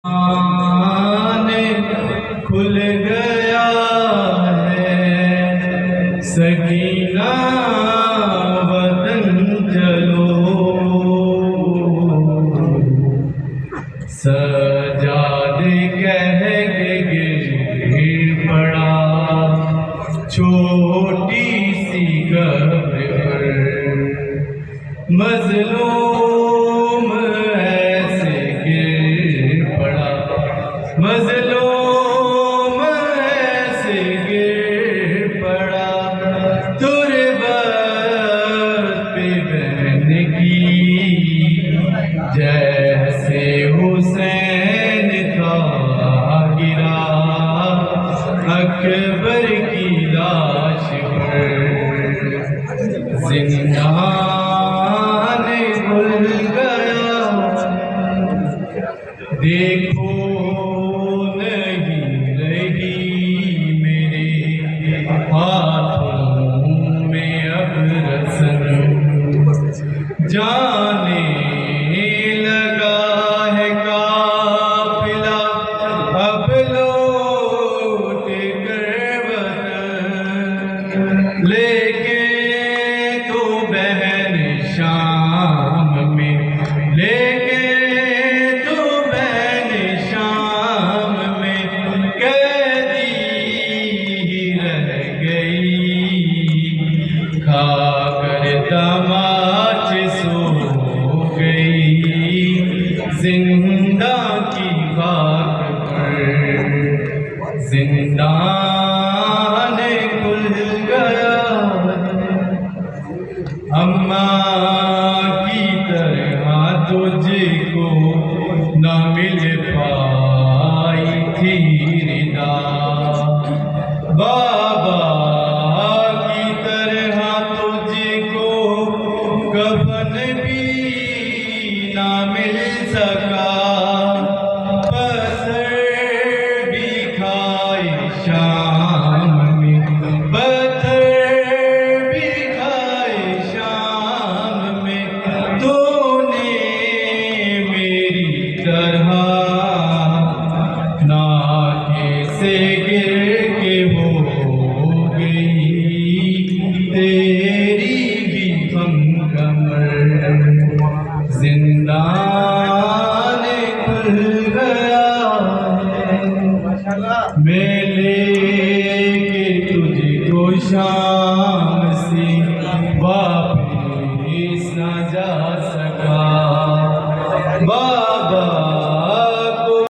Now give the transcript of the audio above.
आने खुल गया है सकीना वतन चलो सजादे कह के गिर पड़ा छोटी सी कब्र पर मजलूम ऐसे गिर पड़ा मजलूम ऐसे गिर पड़ा तुरबत पे बहन की जैसे हुसैन का गिरा अकबर की लाश पर जिंदान खुल गया देखो नहीं रही मेरे हाथों में अब रस्म जाने लगा है काफिला अब लौट कर वतन लेके तो बहन शाम में लेके तो बहन शाम में कैदी रह गई खाकर तमाच सो गई जिंदा की खाक पर जिंदान खुल गया अम्मा की तरह तुझको न मिल पाई थी रिदा बाबा की तरह तुझको कफन भी न मिल सका पत्थर भी खाए शाम में पत्थर भी खाए शाम में तूने मेरी तरह नाके से गिर के हो गई तेरी भी हम कमर जिंदान खुल गया मैं लेके तुझको शाम